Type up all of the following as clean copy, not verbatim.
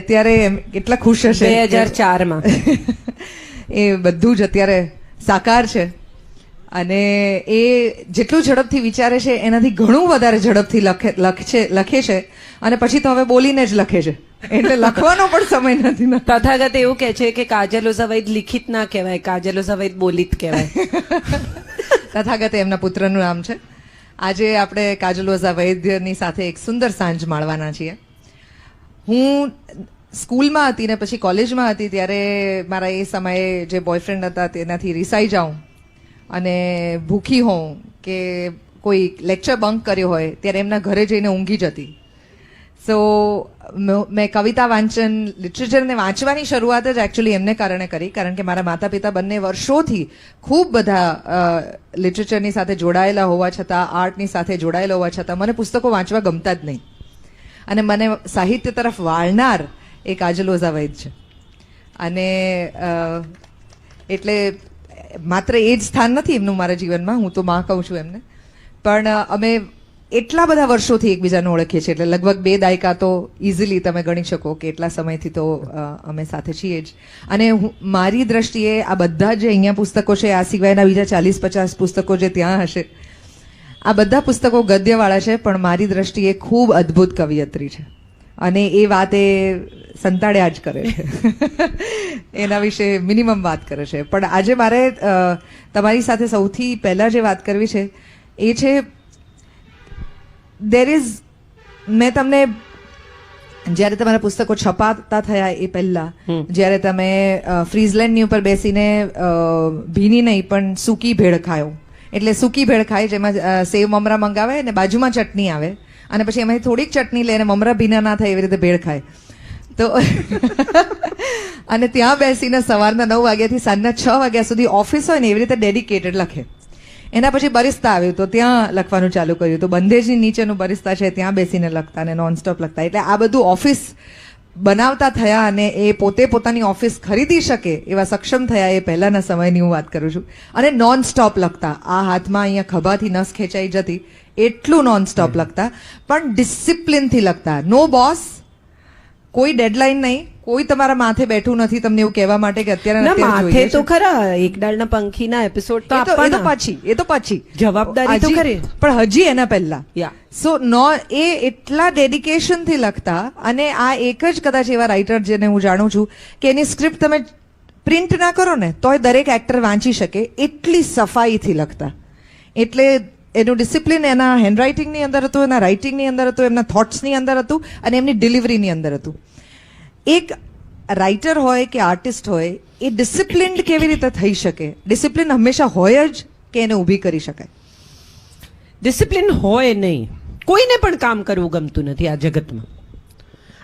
અત્યારે કેટલા ખુશ હશે 2004માં એ બધું જ અત્યારે સાકાર છે અને એ જેટલું ઝડપથી વિચારે છે એનાથી ઘણું વધારે ઝડપથી લખે છે અને પછી તો હવે બોલીને જ લખે છે એટલે લખવાનો પણ સમય નથી. તથાગત એવું કહે છે કે કાજલો સવૈદ લિખિત ના કહેવાય, કાજલો સવૈદ બોલિત કહેવાય. તથાગત એમના પુત્રનું નામ છે. આજે આપણે કાજલ વૈદ્યની સાથે એક સુંદર સાંજ માણવાના છીએ. હું સ્કૂલમાં હતી ને પછી કોલેજમાં હતી ત્યારે મારા એ સમયે જે બોયફ્રેન્ડ હતા તેનાથી રિસાઈ જાઉં અને ભૂખી હોઉં કે કોઈ લેક્ચર બંક કર્યો હોય ત્યારે એમના ઘરે જઈને ઊંઘી જતી. સો મેં કવિતા વાંચન લિટરેચરને વાંચવાની શરૂઆત જ એકચ્યુઅલી એમને કારણે કરી, કારણ કે મારા માતા પિતા બંને વર્ષોથી ખૂબ બધા લિટરેચરની સાથે જોડાયેલા હોવા છતાં, આર્ટની સાથે જોડાયેલા હોવા છતાં મને પુસ્તકો વાંચવા ગમતા જ નહીં અને મને સાહિત્ય તરફ વાળનાર એ કાજલ વૈદ છે. અને એટલે માત્ર એ જ સ્થાન નથી એમનું મારા જીવનમાં, હું તો માં કહું છું એમને, પણ અમે એટલા બધા વર્ષોથી એકબીજાને ઓળખીએ છીએ એટલે લગભગ 2 દાયકા તો ઇઝીલી તમે ગણી શકો કે એટલા સમયથી તો અમે સાથે છીએ જ. અને મારી દ્રષ્ટિએ આ બધા જે અહીંયા પુસ્તકો છે, આ સિવાયના બીજા 40-50 પુસ્તકો જે ત્યાં હશે, આ બધા પુસ્તકો ગદ્યવાળા છે પણ મારી દ્રષ્ટિએ ખૂબ અદ્ભુત કવિયત્રી છે અને એ વાત એ સંતાડ્યા જ કરે છે. એના વિશે મિનિમમ વાત કરે છે. પણ આજે મારે તમારી સાથે સૌથી પહેલા જે વાત કરવી છે એ છે મેં તમને જ્યારે તમારા પુસ્તકો છપાતા થયા એ પહેલા, જ્યારે તમે ફ્રીઝલેન્ડની ઉપર બેસીને ભીની નહીં પણ સૂકી ભેળ ખાયો, એટલે સૂકી ભેળ ખાય જેમાં સેવ મમરા મંગાવે અને બાજુમાં ચટણી આવે અને પછી એમાંથી થોડીક ચટણી લઈને મમરા ભીના ના થાય એવી રીતે ભેળ ખાય. તો અને ત્યાં બેસીને સવારના 9 વાગ્યાથી સાંજના 6 વાગ્યા સુધી ઓફિસ હોય ને એવી રીતે ડેડિકેટેડ લખે. એના પછી બરિસ્તા આવ્યું તો ત્યાં લખવાનું ચાલુ કર્યું, તો બંધેજની નીચેનું બરિસ્તા છે ત્યાં બેસીને લખતા અને નોનસ્ટોપ લખતા. એટલે આ બધું ઓફિસ બનાવતા થયા અને એ પોતે પોતાની ઓફિસ ખરીદી શકે એવા સક્ષમ થયા એ પહેલાના સમયની હું વાત કરું છું. અને નોનસ્ટોપ લખતા, આ હાથમાં અહીંયા ખભાથી નસ ખેંચાઈ જતી એટલું નોનસ્ટોપ લખતા, પણ ડિસિપ્લિનથી લખતા. નો બોસ, કોઈ ડેડલાઇન નહીં, કોઈ તમારા માથે બેઠું નથી તમને એવું કહેવા માટે કે અત્યારે માથે તો ખરા એક ડાળના પંખીના એપિસોડ તો એ તો પછી જવાબદારી તો ખરી, પણ હજી એના પહેલા સો એ એટલા ડેડિકેશન થી લખતા. અને આ એક જ કદાચ એવા રાઇટર જેને હું જાણું છું કે એની સ્ક્રિપ્ટ તમે પ્રિન્ટ ના કરો ને તોય દરેક એક્ટર વાંચી શકે એટલી સફાઈથી લખતા. એટલે એનું ડિસિપ્લિન એના હેન્ડરાઇટિંગની અંદર હતું, એના રાઇટિંગની અંદર હતું, એમના થોટ્સની અંદર હતું અને એમની ડિલિવરીની અંદર હતું. એક રાઇટર હોય કે આર્ટિસ્ટ હોય એ ડિસિપ્લિન્ડ કેવી રીતે થઈ શકે? ડિસિપ્લિન હંમેશા હોય જ કે એને ઊભી કરી શકાય? ડિસિપ્લિન હોય નહીં, કોઈને પણ કામ કરવું ગમતું નથી આ જગતમાં.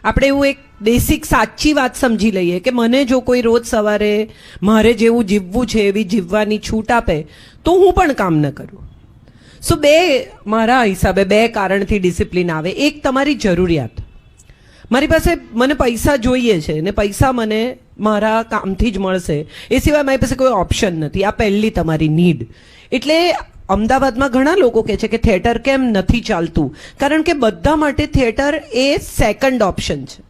આપણે એવું એક બેસિક સાચી વાત સમજી લઈએ કે મને જો કોઈ રોજ સવારે મારે જેવું જીવવું છે એવી જીવવાની છૂટ આપે તો હું પણ કામ ન કરું. સો મારા હિસાબે 2 કારણથી ડિસિપ્લિન આવે. એક, તમારી જરૂરિયાત. મારી પાસે મને પૈસા જોઈએ છે ને પૈસા મને મારા કામથી જ મળશે એ સિવાય મારી પાસે કોઈ ઓપ્શન નથી. આ પહેલી તમારી નીડ. એટલે અમદાવાદમાં ઘણા લોકો કહે છે કે થિયેટર કેમ નથી ચાલતું, કારણ કે બધા માટે થિયેટર એ સેકન્ડ ઓપ્શન છે.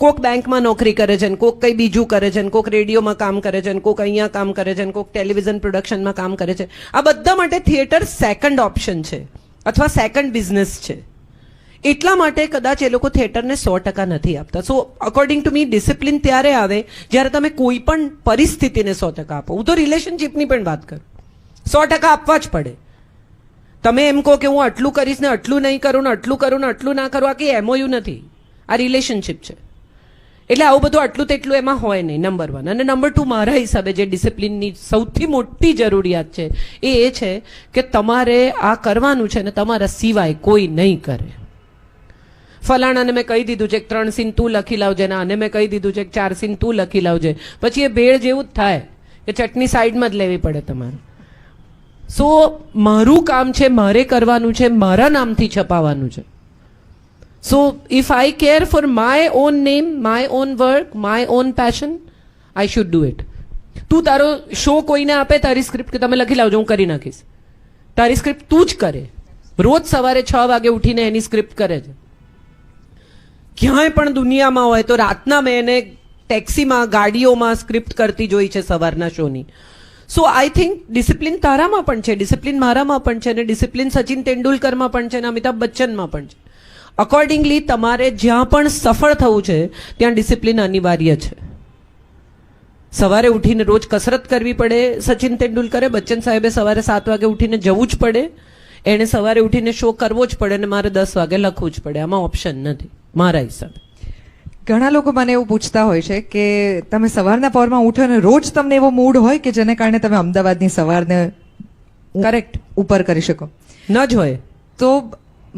કોક બેંકમાં નોકરી કરે છે, કોક કંઈ બીજું કરે છે, કોક રેડિયોમાં કામ કરે છે, કોક અહીંયા કામ કરે છે, કોક ટેલિવિઝન પ્રોડક્શનમાં કામ કરે છે. આ બધા માટે થિયેટર સેકન્ડ ઓપ્શન છે અથવા સેકન્ડ બિઝનેસ છે. એટલા માટે કદાચ એ લોકો થિયેટરને 100% નથી આપતા. સો અકોર્ડિંગ ટુ મી ડિસિપ્લિન ત્યારે આવે જ્યારે તમે કોઈ પણ પરિસ્થિતિને 100% આપો. હું તો રિલેશનશિપની પણ વાત કરું, 100% આપવા જ પડે. તમે એમ કહો કે હું આટલું કરીશ ને આટલું નહીં કરું ને આટલું કરું ને આટલું ના કરું, આ કંઈ એમઓયુ નથી, આ રિલેશનશિપ છે. એટલે આવું બધું આટલું તેટલું એમાં હોય નહીં, નંબર 1. અને નંબર 2, મારા હિસાબે જે ડિસિપ્લિનની સૌથી મોટી જરૂરિયાત છે એ છે કે તમારે આ કરવાનું છે ને તમારા સિવાય કોઈ નહીં કરે. ફલાણાને મેં કહી દીધું છે 3 સીન તું લખી લાવજે, ને આને મેં કહી દીધું છે 4 સીન તું લખી લાવજે, પછી એ ભેળ જેવું જ થાય કે ચટણી સાઈડમાં જ લેવી પડે તમારે. સો મારું કામ છે, મારે કરવાનું છે, મારા નામથી છપાવાનું છે. સો if I care for my own name, my own work, my own passion, I should do it. તું તારો શો કોઈને આપે તારી સ્ક્રિપ્ટ કે તમે લખી લાવજો, હું કરી નાખીશ. તારી સ્ક્રિપ્ટ તું જ કરે. રોજ સવારે 6 વાગે ઉઠીને એની સ્ક્રિપ્ટ કરે છે. ક્યાંય પણ દુનિયામાં હોય તો રાતના મેં એને ટેક્સીમાં ગાડીઓમાં સ્ક્રિપ્ટ કરતી જોઈ છે સવારના શોની. સો આઈ થિંક ડિસિપ્લિન તારામાં પણ છે, ડિસિપ્લિન મારામાં પણ છે, અને ડિસિપ્લિન સચિન તેંડુલકરમાં પણ છે, અને અમિતાભ બચ્ચનમાં પણ છે. અકોર્ડિંગલી તમારે જ્યાં પણ સફળ થવું છે ત્યાં ડિસિપ્લિન અનિવાર્ય છે. સવારે ઉઠીને રોજ કસરત કરવી પડે સચિન તેંડુલકરે, બચ્ચન સાહેબે સવારે 7 વાગે ઉઠીને જવું જ પડે, એણે સવારે ઉઠીને શો કરવો જ પડે, અને મારે 10 વાગે લખવું જ પડે. આમાં ઓપ્શન નથી મારા હિસાબે. ઘણા લોકો મને એવું પૂછતા હોય છે કે તમે સવારના પહોરમાં ઉઠો અને રોજ તમને એવો મૂડ હોય કે જેને કારણે તમે અમદાવાદની સવારને કરેક્ટ ઉપર કરી શકો. ન જ હોય તો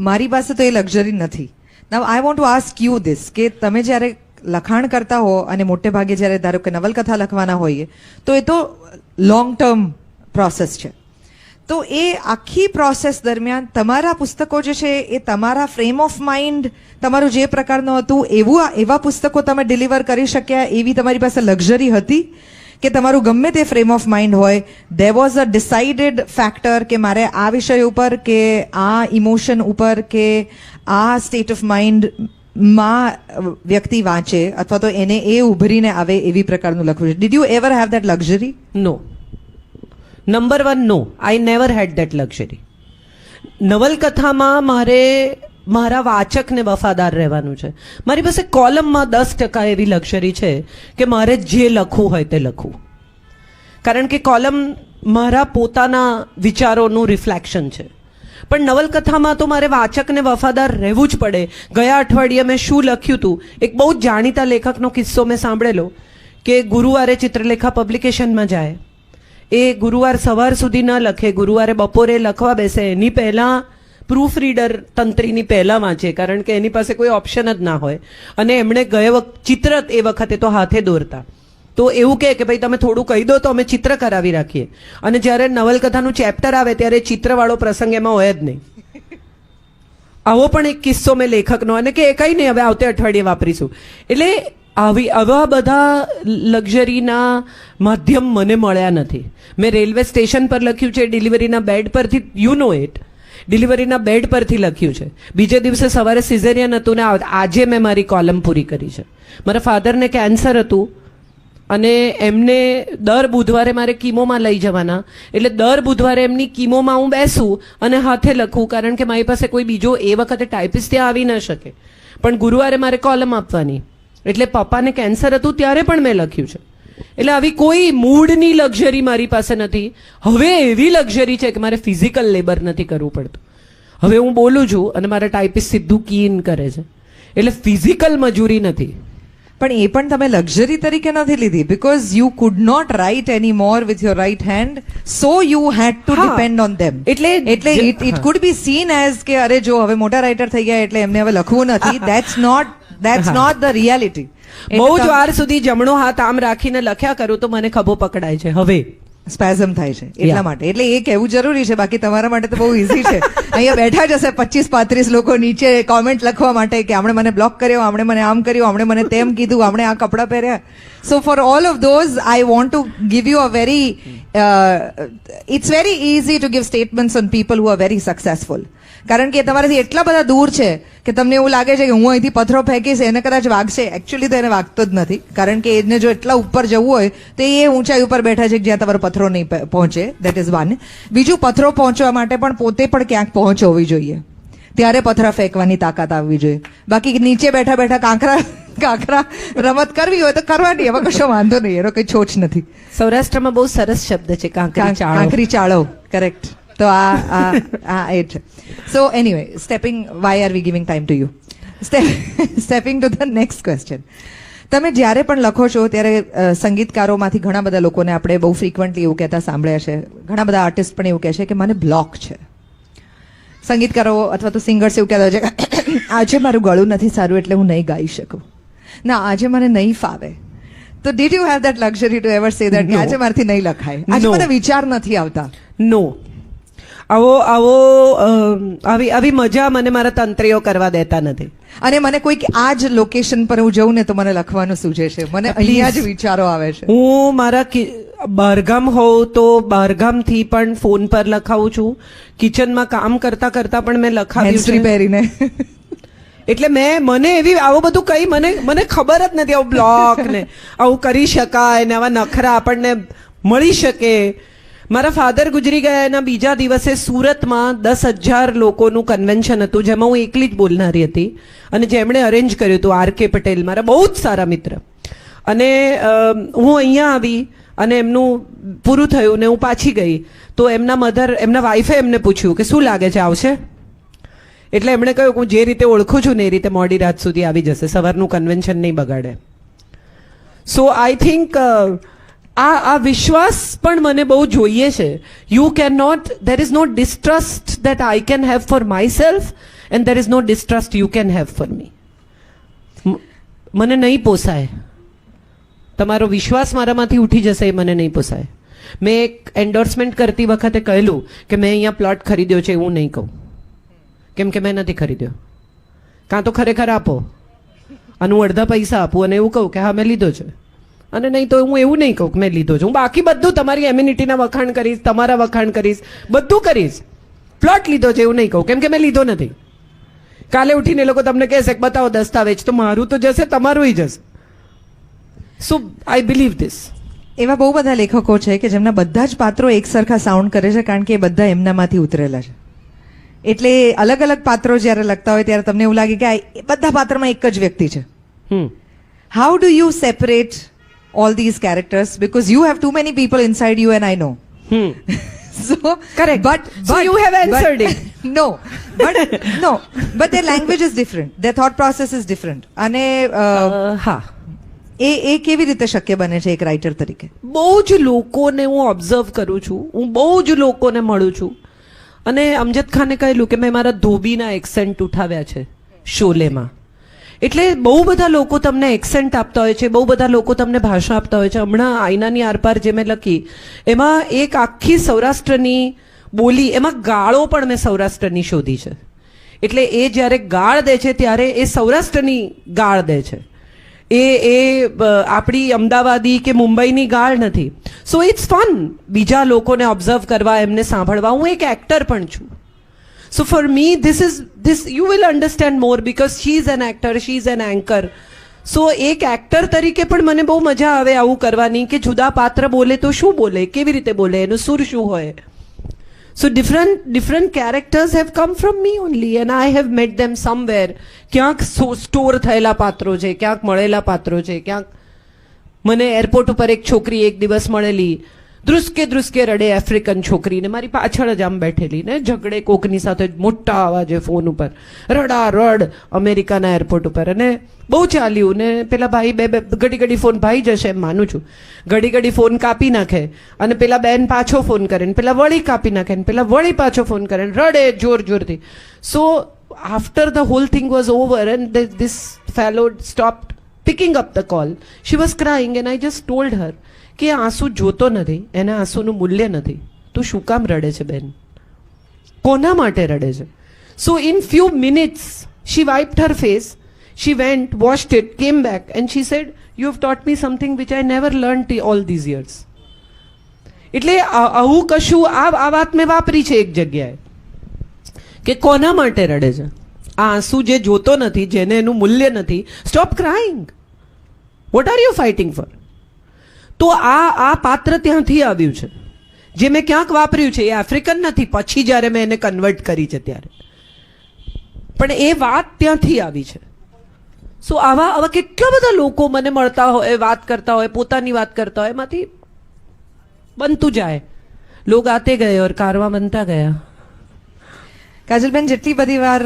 મારી પાસે તો એ લક્ઝરી નથી. Now I want to ask you this કે તમે જ્યારે લખાણ કરતા હો અને મોટે ભાગે જ્યારે ધારો કે નવલકથા લખવાના હોઈએ તો એ તો લોંગ ટર્મ પ્રોસેસ છે. તો એ આખી પ્રોસેસ દરમિયાન તમારા પુસ્તકો જે છે એ તમારા ફ્રેમ ઓફ માઇન્ડ તમારું જે પ્રકારનું હતું એવા પુસ્તકો તમે ડિલિવર કરી શક્યા, એવી તમારી પાસે લક્ઝરી હતી કે તમારું ગમે તે ફ્રેમ ઓફ માઇન્ડ હોય, there was a decided factor કે મારે આ વિષય ઉપર કે આ ઇમોશન ઉપર કે આ સ્ટેટ ઓફ માઇન્ડ માં વ્યક્તિ વાંચે અથવા તો એને એ ઉભરીને આવે એવી પ્રકારનું લખવું છે? Did you ever have that luxury? No. Number 1, no, I never had that luxury. નવલકથામાં મારે મારા વાચકને વફાદાર રહેવાનું છે. મારી પાસે કોલમમાં 10% એવી લક્ઝરી છે કે મારે જે લખવું હોય તે લખવું, કારણ કે કોલમ મારા પોતાના વિચારોનું રિફ્લેક્શન છે. પણ નવલકથામાં તો મારે વાચકને વફાદાર રહેવું જ પડે. ગયા અઠવાડિયે મેં શું લખ્યું હતું, એક બહુ જ જાણીતા લેખકનો કિસ્સો મેં સાંભળેલો કે ગુરુવારે ચિત્રલેખા પબ્લિકેશનમાં જાય, એ ગુરુવાર સવાર સુધી ન લખે, ગુરુવારે બપોરે લખવા બેસે, એની પહેલાં પ્રૂફ રીડર તંત્રીની પહેલાં વાંચે, કારણ કે એની પાસે કોઈ ઓપ્શન જ ના હોય. અને એમણે ચિત્ર એ વખતે તો હાથે દોરતા, તો એવું કે ભાઈ તમે થોડું કહી દો તો અમે ચિત્ર કરાવી રાખીએ. અને જ્યારે નવલકથાનું ચેપ્ટર આવે ત્યારે ચિત્રવાળો પ્રસંગ એમાં હોય જ નહીં. આવો પણ એક કિસ્સો મેં લેખકનો, અને કે એ કંઈ નહીં, હવે આવતે અઠવાડિયે વાપરીશું. એટલે આવા બધા લક્ઝરીના માધ્યમ મને મળ્યા નથી. મેં રેલવે સ્ટેશન પર લખ્યું છે, ડિલિવરીના બેડ પરથી, યુ નો ઇટ, ડિલિવરીના બેડ પરથી લખ્યું છે. બીજે દિવસે સવારે સિઝેરિયન હતું ને આજે મેં મારી કોલમ પૂરી કરી છે. મારા ફાધરને કેન્સર હતું અને એમને દર બુધવારે મારે કીમોમાં લઈ જવાના, એટલે દર બુધવારે એમની કીમોમાં હું બેસું અને હાથે લખું, કારણ કે મારી પાસે કોઈ બીજો એ વખતે ટાઈપિસ્ટ ત્યાં આવી ન શકે. પણ ગુરુવારે મારે કોલમ આપવાની, એટલે પપ્પાને કેન્સર હતું ત્યારે પણ મેં લખ્યું છે. એટલે આવી કોઈ મૂડની લક્ઝરી મારી પાસે નથી. હવે એવી લક્ઝરી છે કે મારે ફિઝિકલ લેબર નથી કરવું પડતું. હવે હું બોલું છું અને મારા ટાઈપિસ્ટ સીધું કીન કરે છે, એટલે ફિઝિકલ મજૂરી નથી. પણ એ પણ તમે લક્ઝરી તરીકે નથી લીધી, because you could not write any more with your right hand, so you had to depend on them. એટલે it could be seen as કે અરે જો હવે મોટા રાઇટર થઈ ગયા એટલે એમને હવે લખવું નથી. That's not the reality. બહુ જ વાર સુધી જમણો હાથ આમ રાખીને લખ્યા કરું તો મને ખભો પકડાય છે, હવે સ્પેઝમ થાય છે એટલા માટે. એટલે એ કહેવું જરૂરી છે, બાકી તમારા માટે તો બહુ ઇઝી છે. અહીંયા બેઠા જ હશે 25-35 લોકો નીચે કોમેન્ટ લખવા માટે કે આમણે મને બ્લોક કર્યો, આમણે મને આમ કર્યું, આમણે મને તેમ કીધું, આમણે આ કપડાં પહેર્યા. So for all of those I want to give you a very it's very easy to give statements on people who are very successful, કારણ કે તમારાથી એટલા બધા દૂર છે કે તમને એવું લાગે છે કે હું અહીંથી પથ્થરો ફેંકીશ એને કદાચ વાગશે. એકચ્યુઅલી તો એને વાગતો જ નથી, કારણ કે એને જો એટલા ઉપર જવું હોય તો એ ઊંચાઈ ઉપર બેઠા છે જ્યાં તમારો પથ્થરો નહીં પહોંચે. That is one. બીજું, પથ્થરો પહોંચવા માટે પણ પોતે પણ ક્યાંક પહોંચ હોવી જોઈએ, ત્યારે પથ્થરા ફેંકવાની તાકાત આવવી જોઈએ. બાકી નીચે બેઠા બેઠા કાંકરા રમત કરવી હોય તો કરવાની, એમાં કશો વાંધો નહીં, એનો કઈ છોચ નથી. સૌરાષ્ટ્રમાં બહુ સરસ શબ્દ છે કાંકરી ચાળો. કરેક્ટ. તો આ એ છે. So anyway, why are we giving time to you? Stepping to the next question. તમે જ્યારે પણ લખો છો ત્યારે સંગીતકારોમાંથી ઘણા બધા લોકોને આપણે બહુ ફ્રિકવન્ટલી એવું કહેતા સાંભળ્યા છે, ઘણા બધા આર્ટિસ્ટ પણ એવું કહે છે કે મને બ્લોક છે. સંગીતકારો અથવા તો સિંગર્સ એવું કહેતા હોય છે કે આજે મારું ગળું નથી સારું એટલે હું નહીં ગાઈ શકું, ના આજે મને નહીં ફાવે. તો did you have that luxury to ever say that આજે મારાથી નહીં લખાય, આજે મને વિચાર નથી આવતા? નો. આવી મજા મને મારા તંત્રીઓ કરવા દેતા નથી. અને મને કોઈક આ જ લોકેશન પર હું જઉં ને તો મને લખવાનું સૂઝે છે, મને અહીંયા જ વિચારો આવે છે. હું મારા બહારગામ હોઉં તો બહારગામથી પણ ફોન પર લખાવું છું. કિચનમાં કામ કરતા કરતા પણ મેં લખાવ્યું છે. પહેરીને એટલે મને એવી આવું બધું કઈ મને ખબર જ નથી, આવું બ્લોક ને આવું કરી શકાય ને આવા નખરા આપણને મળી શકે. મારા ફાધર ગુજરી ગયા એના બીજા દિવસે સુરતમાં 10,000 લોકોનું કન્વેન્શન હતું, જેમાં હું એકલી જ બોલનારી હતી, અને જેમણે અરેન્જ કર્યું હતું RK પટેલ, મારા બહુ જ સારા મિત્ર. અને હું અહીંયા આવી અને એમનું પૂરું થયું ને હું પાછી ગઈ, તો એમના વાઈફે એમને પૂછ્યું કે શું લાગે છે, આવશે? એટલે એમણે કહ્યું કે હું જે રીતે ઓળખું છું ને એ રીતે મોડી રાત સુધી આવી જશે, સવારનું કન્વેન્શન નહીં બગાડે. સો આઈ થિંક આ વિશ્વાસ પણ મને બહુ જોઈએ છે. You can not, there is no distrust that I can have for myself and there is no distrust you can have for me. મને નહીં પોસાય, તમારો વિશ્વાસ મારામાંથી ઉઠી જશે એ મને નહીં પોસાય. મેં એક એન્ડોર્સમેન્ટ કરતી વખતે કહેલું કે મેં અહીંયા પ્લોટ ખરીદ્યો છે એવું નહીં કહું, કેમ કે મેં નથી ખરીદ્યો. કાં તો ખરેખર આપો અને હું અડધા પૈસા આપું અને એવું કહું કે હા મેં લીધો છે, અને નહીં તો હું એવું નહીં કહું કે મેં લીધો છે. હું બાકી બધું તમારી એમ્યુનિટીના વખાણ કરીશ, તમારા વખાણ કરીશ, બધું કરીશ. પ્લોટ લીધો છે એવું નહીં કહું, કેમ કે મેં લીધો નથી. કાલે ઉઠીને એ લોકો તમને કહેશે કે બતાવો દસ્તાવેજ, તો મારું તો જશે, તમારું જશે. સો આઈ બિલીવ ધીસ. એવા બહુ બધા લેખકો છે કે જેમના બધા જ પાત્રો એક સરખા સાઉન્ડ કરે છે, કારણ કે એ બધા એમનામાંથી ઉતરેલા છે. એટલે અલગ અલગ પાત્રો જ્યારે લખતા હોય ત્યારે તમને એવું લાગે કે આ બધા પાત્રમાં એક જ વ્યક્તિ છે. How do you separate all these characters, because you have too many people inside you and I know. So correct, but so you have answered it. But their language is different, their thought process is different. અને હા, એ કેવી રીતે શક્ય બને છે એક writer તરીકે? બહુ જ લોકોને હું ઓબ્ઝર્વ કરું છું, હું બહુ જ લોકોને મળું છું, અને અમજદ ખાને કહેલું કે મેં મારા ધોબીના એક્સેન્ટ ઉઠાવ્યા છે શોલેમાં. એટલે બહુ બધા લોકો તમને એક્સેન્ટ આપતા હોય છે, બહુ બધા લોકો તમને ભાષા આપતા હોય છે. હમણાં આઈનાની આરપાર જે મેં લખી એમાં એક આખી સૌરાષ્ટ્રની બોલી, એમાં ગાળો પણ મેં સૌરાષ્ટ્રની શોધી છે. એટલે એ જ્યારે ગાળ દે છે ત્યારે એ સૌરાષ્ટ્રની ગાળ દે છે, એ આપણી અમદાવાદી કે મુંબઈની ગાળ નથી. સો ઇટ્સ ફન બીજા લોકોને ઓબ્ઝર્વ કરવા, એમને સાંભળવા. હું એક એક્ટર પણ છું. So for me, this you will understand more because she is an actor, she is an anchor. So એક એક્ટર તરીકે પણ મને બહુ મજા આવે આવું કરવાની, કે જુદા પાત્ર બોલે તો શું બોલે, કેવી રીતે બોલે, એનો સુર શું હોય. So different characters have come from me only and I have met them somewhere. ક્યાંક સ્ટોર થયેલા પાત્રો છે, ક્યાંક મળેલા પાત્રો છે, ક્યાંક મને એરપોર્ટ ઉપર એક છોકરી એક દિવસ મળેલી, ધ્રુસકે રડે આફ્રિકન છોકરીને, મારી પાછળ જ આમ બેઠેલી ને ઝઘડે કોકની સાથે મોટા અવાજે ફોન ઉપર, રડ અમેરિકાના એરપોર્ટ ઉપર. અને બહુ ચાલ્યું ને પેલા ભાઈ બે ઘડી ફોન, ભાઈ જશે એમ માનું છું, ઘડી ફોન કાપી નાખે, અને પેલા બેન પાછો ફોન કરે, ને પેલા વળી કાપી નાખે, ને પેલા વળી પાછો ફોન કરે, રડે જોરથી. So after the whole thing was over and this fellow stopped picking up the call. She was crying and I just told her કે આંસુ જોતો નથી, એને આંસુનું મૂલ્ય નથી, તું શું કામ રડે છે બેન, કોના માટે રડે છે? So in few minutes she wiped her face, she went, washed it, came back and she said, you have taught me something which I never learnt all these years. એટલે આવું કશું આ વાત મેં વાપરી છે એક જગ્યાએ, કે કોના માટે રડે છે? આ આંસુ જે જોતો નથી, જેને એનું મૂલ્ય નથી, stop crying. What are you fighting for? તો આ પાત્ર ત્યાંથી આવ્યું છે, જે મેં ક્યાંક વાપર્યું છે. એ આફ્રિકન નથી, પછી જ્યારે મેં એને કન્વર્ટ કરી છે ત્યારે, પણ એ વાત ત્યાંથી આવી છે. સો આવા કેટલા બધા લોકો મને મળતા હોય, વાત કરતા હોય, પોતાની વાત કરતા હોય, એમાંથી બનતું જાય. લોગ આતે ગયે ઓર કારવા બનતા ગયા. કાજલબેન જેટલી બધી વાર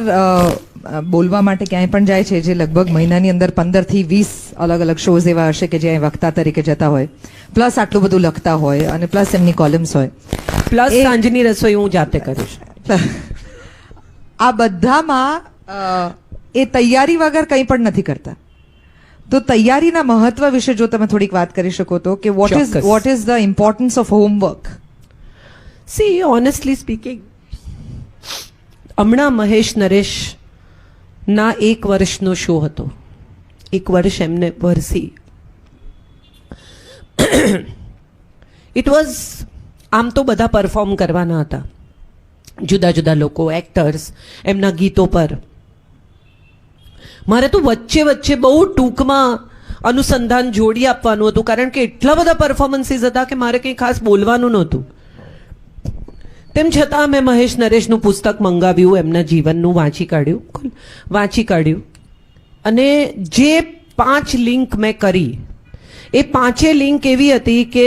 બોલવા માટે ક્યાંય પણ જાય છે, જે લગભગ મહિનાની અંદર 15 થી 20 અલગ અલગ શોઝ એવા હશે કે જ્યાં વક્તા તરીકે જતા હોય, પ્લસ આટલું બધું લખતા હોય, અને પ્લસ એમની કોલમ્સ હોય, પ્લસ સાંજની રસોઈ હું જાતે કરીશ. આ બધામાં એ તૈયારી વગર કંઈ પણ નથી કરતા. તો તૈયારીના મહત્વ વિશે જો તમે થોડીક વાત કરી શકો તો, કે what is the importance of homework? C honestly speaking, હમણાં મહેશ નરેશ ના 1 વર્ષનો શો હતો, 1 વર્ષ એમને વરસી. ઇટ વોઝ, આમ તો બધા પરફોર્મ કરવાના હતા, જુદા જુદા લોકો, એક્ટર્સ, એમના ગીતો પર. મારે તો વચ્ચે વચ્ચે બહુ ટૂંકમાં અનુસંધાન જોડી આપવાનું હતું, કારણ કે એટલા બધા પરફોર્મન્સીસ હતા કે મારે કંઈ ખાસ બોલવાનું નહોતું. તેમ છતાં મેં મહેશ નરેશનું પુસ્તક મંગાવ્યું, એમના જીવનનું વાંચી કાઢ્યું અને જે 5 લિંક મેં કરી એ 5 લિંક એવી હતી કે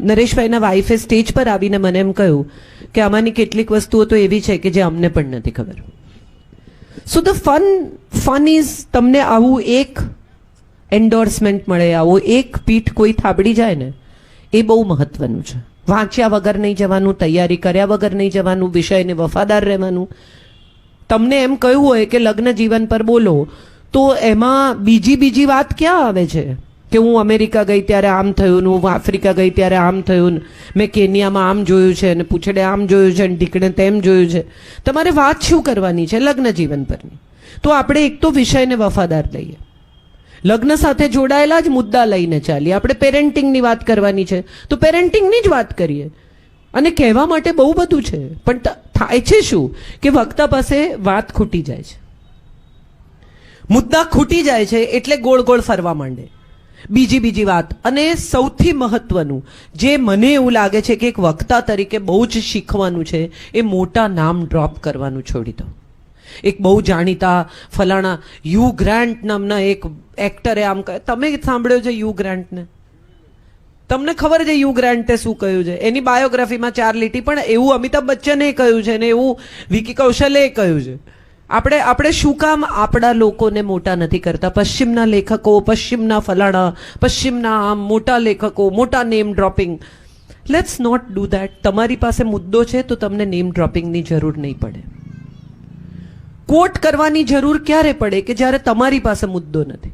નરેશભાઈના વાઈફે સ્ટેજ પર આવીને મને એમ કહ્યું કે આમાંની કેટલીક વસ્તુઓ તો એવી છે કે જે અમને પણ નથી ખબર. સો ધ ફન ઇઝ તમને આવું એક એન્ડોર્સમેન્ટ મળે, આવો એક પીઠ કોઈ થાબડી જાય ને, એ બહુ મહત્વનું છે. વાંચ્યા વગર નહીં જવાનું, તૈયારી કર્યા વગર નહીં જવાનું, વિષયને વફાદાર રહેવાનું. તમને એમ કહ્યું હોય કે લગ્ન જીવન પર બોલો, તો એમાં બીજી વાત ક્યાં આવે છે કે હું અમેરિકા ગઈ ત્યારે આમ થયું, હું આફ્રિકા ગઈ ત્યારે આમ થયું, મેં કેન્યામાં આમ જોયું છે અને પૂછડે આમ જોયું છે અને ઢીકણે તેમ જોયું છે. તમારે વાત શું કરવાની છે લગ્ન જીવન પરની? તો આપણે એક તો વિષયને વફાદાર લઈએ, લગ્ન સાથે જોડાયેલા જ મુદ્દા લઈને ચાલીએ. આપણે પેરેન્ટિંગની વાત કરવાની છે તો પેરેન્ટિંગની જ વાત કરીએ. અને કહેવા માટે બહુ બધું છે, પણ થાય છે શું કે વક્તા પાસે વાત ખૂટી જાય છે, મુદ્દા ખૂટી જાય છે એટલે ગોળ ગોળ ફરવા માંડે, બીજી વાત. અને સૌથી મહત્વનું જે મને એવું લાગે છે કે એક વક્તા તરીકે બહુ જ શીખવાનું છે, એ મોટા નામ ડ્રોપ કરવાનું છોડી દો. એક બહુ જાણીતા ફલાણા યુ ગ્રાન્ટ નામના એક એક્ટરે આમ કહે, તમે સાંભળ્યો છે યુ ગ્રાન્ટને? તમને ખબર છે યુ ગ્રાન્ટે શું કહ્યું છે? એની બાયોગ્રાફીમાં 4 લીટી, પણ એવું અમિતાભ બચ્ચને કહ્યું છે ને એવું વિકી કૌશલે કહ્યું છે. આપણે શું કામ આપણા લોકોને મોટા નથી કરતા? પશ્ચિમના લેખકો, પશ્ચિમના ફલાણા, પશ્ચિમના આમ મોટા લેખકો, મોટા name dropping. Let's not do that. તમારી પાસે મુદ્દો છે તો તમને નેમ ડ્રોપિંગની જરૂર નહીં પડે. કોટ કરવાની જરૂર ક્યારે પડે? કે જ્યારે તમારી પાસે મુદ્દો નથી.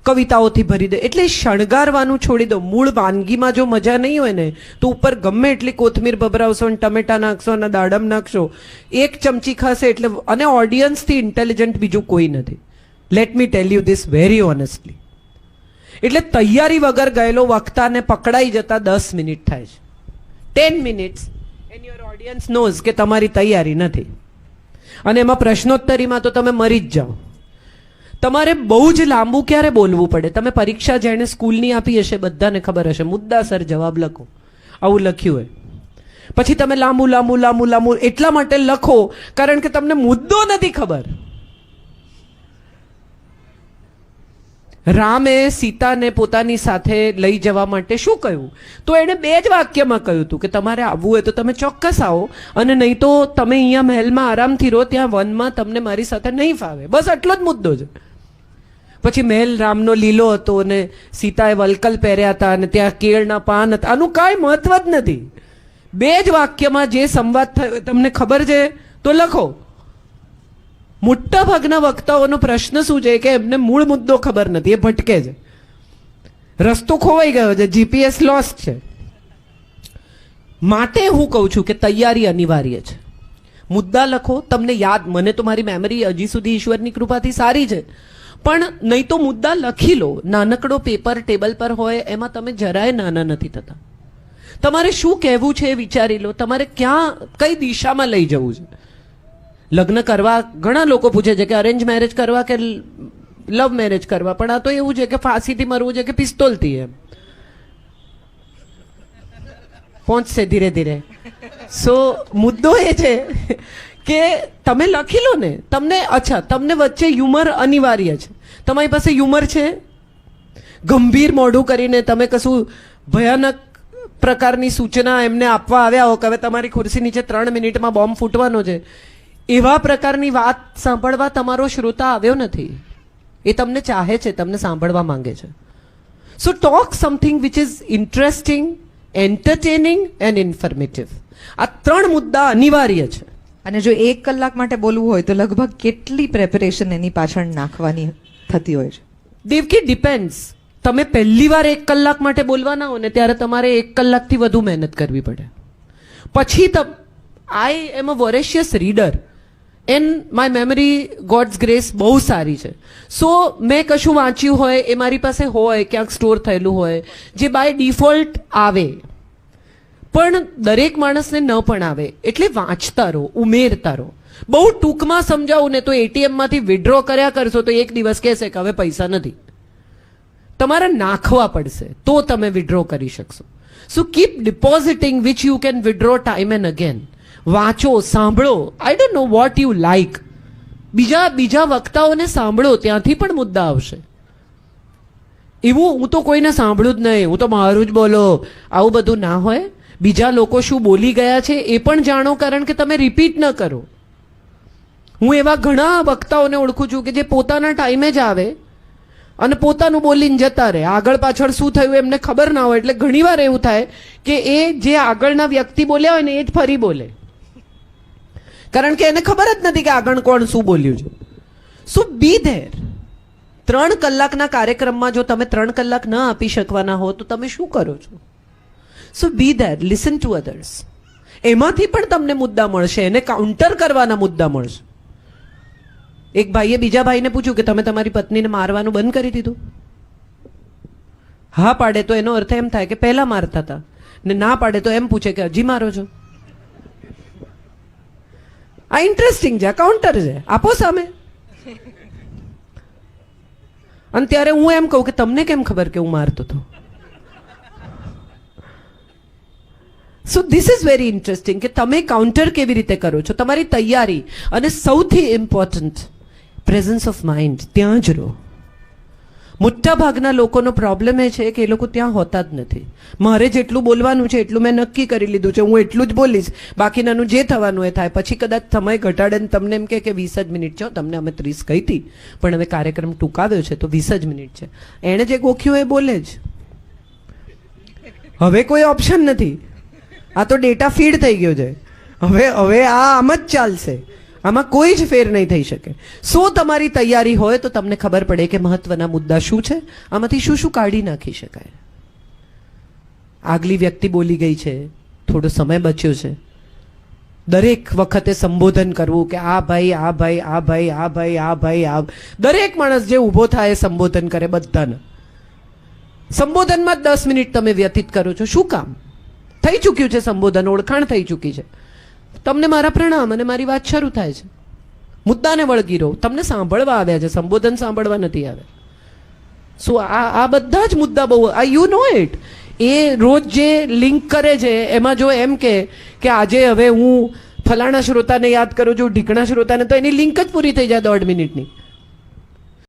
કવિતાઓથી ભરી દે એટલે શણગારવાનું છોડી દો. મૂળ વાનગીમાં જો મજા નહીં હોય ને તો ઉપર ગમે એટલી કોથમીર ભભરાવશો ને ટમેટા નાખશો અને દાડમ નાખશો, 1 ચમચી ખાશે એટલે. અને ઓડિયન્સથી ઇન્ટેલિજન્ટ બીજું કોઈ નથી. Let me tell you this very honestly. એટલે તૈયારી વગર ગયેલો વક્તાને પકડાઈ જતા 10 મિનિટ થાય છે, 10 minutes, and your audience knows કે તમારી તૈયારી નથી. અને એમાં પ્રશ્નોત્તરીમાં તો તમે મરી જ જાઓ. તમારે બહુ જ લાંબુ ક્યારે બોલવું પડે? તમે પરીક્ષા જેણે સ્કૂલની આપી હશે બધાને ખબર હશે, મુદ્દાસર જવાબ લખો, આવું લખ્યું હોય. પછી તમે લાંબુ એટલા માટે લખો કારણ કે તમને મુદ્દો નથી ખબર. રામે સીતાને પોતાની સાથે લઈ જવા માટે શું કહ્યું? તો એણે 2 જ વાક્યમાં કહ્યું હતું કે તમારે આવવું હોય તો તમે ચોક્કસ આવો, અને નહીં તો તમે અહીંયા મહેલમાં આરામથી રહો, ત્યાં વનમાં તમને મારી સાથે નહીં ફાવે. બસ આટલો જ મુદ્દો છે. પછી મહેલ રામનો લીલો હતો અને સીતાએ વલકલ પહેર્યા હતા અને ત્યાં કેળના પાન હતા. આનું કાંઈ મહત્વ જ નથી. 2 જ વાક્યમાં જે સંવાદ થયો તમને ખબર છે તો લખો. મોટા ભાગના વક્તાઓનો પ્રશ્ન શું છે કે એમને મૂળ મુદ્દો ખબર નથી, એ ભટકે છે, રસ્તો ખોવાઈ ગયો છે, જીપીએસ લોસ્ટ છે. માટે હું કહું છું કે તૈયારી અનિવાર્ય છે. મુદ્દા લખો, તમને યાદ. મને તો મારી મેમરી હજી સુધી ઈશ્વરની કૃપાથી સારી છે, પણ નહીં તો મુદ્દા લખી લો. નાનકડો પેપર ટેબલ પર હોય, એમાં તમે જરાય નાના નથી થતા. તમારે શું કહેવું છે એ વિચારી લો. તમારે કઈ દિશામાં લઈ જવું છે. લગ્ન કરવા ઘણા લોકો પૂછે છે કે અરેન્જ મેરેજ કરવા કે લવ મેરેજ કરવા, પણ આ તો એવું છે કે ફાંસીથી મરવું છે કે પિસ્તોલથી. એમ પહોંચશે ધીરે ધીરે. સો મુદ્દો એ છે કે તમે લખી લો ને. તમને વચ્ચે હ્યુમર અનિવાર્ય છે. તમારી પાસે હ્યુમર છે? ગંભીર મોઢું કરીને તમે કશું ભયાનક પ્રકારની સૂચના એમને આપવા આવ્યા હો કે હવે તમારી ખુરશી નીચે 3 મિનિટમાં બોમ્બ ફૂટવાનો છે, એવા પ્રકારની વાત સાંભળવા તમારો શ્રોતા આવ્યો નથી. એ તમને ચાહે છે, તમને સાંભળવા માંગે છે. So talk something which is interesting, entertaining and informative. આ 3 મુદ્દા અનિવાર્ય છે. અને જો 1 કલાક માટે બોલવું હોય તો લગભગ કેટલી પ્રેપરેશન એની પાછળ નાખવાની થતી હોય છે? દેવકી, ડિપેન્ડ્સ. તમે પહેલી વાર 1 કલાક માટે બોલવાના હો ને ત્યારે તમારે 1 કલાકથી વધુ મહેનત કરવી પડે. પછી I am a voracious reader and my memory God's grace બહુ સારી છે. સો મેં કશું વાંચ્યું હોય, એ મારી પાસે હોય, ક્યાંક સ્ટોર થયેલું હોય, જે બાય ડિફોલ્ટ આવે. પણ દરેક માણસને ન પણ આવે, એટલે વાંચતા રહો, ઉમેરતા રહો. બહુ ટૂંકમાં સમજાવું ને તો એટીએમ માંથી વિડ્રો કર્યા કરશો તો એક દિવસ કહેશે કે હવે પૈસા નથી. તમારે નાખવા પડશે તો તમે વિડ્રો કરી શકશો. So keep depositing which you can withdraw time and again. વાંચો, સાંભળો. I don't know what you like. બીજા વક્તાઓને સાંભળો, ત્યાંથી પણ મુદ્દા આવશે. એવું હું તો કોઈને સાંભળું જ નહીં, હું તો મારું જ બોલો, આવું બધું ના હોય. બીજા લોકો શું બોલી ગયા છે એ પણ જાણો, કારણ કે તમે રિપીટ ન કરો. હું એવા ઘણા વક્તાઓને ઓળખું છું કે જે પોતાના ટાઈમે જ આવે અને પોતાનું બોલીને જતા રહે. આગળ પાછળ શું થયું એમને ખબર ના હોય. એટલે ઘણીવાર એવું થાય કે એ જે આગળના વ્યક્તિ બોલ્યા હોય ને એ જ ફરી બોલે, કારણ કે એને ખબર જ નથી કે આગળ કોણ શું બોલ્યું છે. સો બી ધેર. 3 કલાકના કાર્યક્રમમાં જો તમે 3 કલાક ન આપી શકવાના હો તો તમે શું કરો છો? સો બી ધેર, લિસન ટુ અધર્સ. એમાંથી પણ તમને મુદ્દા મળશે, એને કાઉન્ટર કરવાના મુદ્દા મળશે. એક ભાઈએ બીજા ભાઈને પૂછ્યું કે તમે તમારી પત્નીને મારવાનું બંધ કરી દીધું? હા પાડે તો એનો અર્થ એમ થાય કે પહેલા મારતા હતા, ને ના પાડે તો એમ પૂછે કે હજી મારો છો. આ ઇન્ટરેસ્ટિંગ છે, આ કાઉન્ટર છે, આપો સામે. અને ત્યારે હું એમ કહું કે તમને કેમ ખબર કે હું મારતો હતો? So this is very interesting કે તમે કાઉન્ટર કેવી રીતે કરો છો, તમારી તૈયારી. અને સૌથી ઇમ્પોર્ટન્ટ, પ્રેઝન્સ ઓફ માઇન્ડ. ત્યાં જ રહો. મોટા ભાગના લોકોનો પ્રોબ્લેમ એ છે કે એ લોકો ત્યાં હોતા જ નથી. મારે જેટલું બોલવાનું છે એટલું મેં નક્કી કરી લીધું છે, હું એટલું જ બોલીશ, બાકીનાનું જે થવાનું એ થાય. પછી કદાચ સમય ઘટાડે ને તમને એમ કે 20 જ મિનિટ છે, તમને અમે 30 કહી હતી પણ હવે કાર્યક્રમ ટૂંકાવ્યો છે તો 20 જ મિનિટ છે. એણે જે ગોખ્યું એ બોલે જ. હવે કોઈ ઓપ્શન નથી. આ તો ડેટા ફીડ થઈ ગયો છે. હવે આ આમ જ ચાલશે, આમાં કોઈ જ ફેર નહીં થઈ શકે. સો તમારી તૈયારી હોય તો તમને ખબર પડે કે મહત્વના મુદ્દા શું છે, આમાંથી શું શું કાઢી નાખી શકાય. આગલી વ્યક્તિ બોલી ગઈ છે, થોડો સમય બચ્યો છે. દરેક વખતે સંબોધન કરવું કે આ ભાઈ, આ ભાઈ, આ ભાઈ, આ ભાઈ, આ ભાઈ, આ દરેક માણસ જે ઊભો થાય સંબોધન કરે બધાને. સંબોધનમાં 10 મિનિટ તમે વ્યતીત કરો છો. શું કામ? થઈ ચૂક્યું છે સંબોધન, ઓળખાણ થઈ ચૂકી છે. તમને મારા પ્રણામ અને મારી વાત શરૂ થાય છે. મુદ્દાને વળગી રહો. તમને સાંભળવા આવ્યા છે, સંબોધન સાંભળવા નથી આવ્યા. સો આ બધા જ મુદ્દા બહુ, યુ નો ઇટ. એ રોજ જે લિંક કરે છે એમાં જો એમ કે આજે હવે હું ફલાણા શ્રોતાને યાદ કરું છું, ઢીકણા શ્રોતાને, તો એની લિંક જ પૂરી થઈ જાય 1.5 મિનિટની.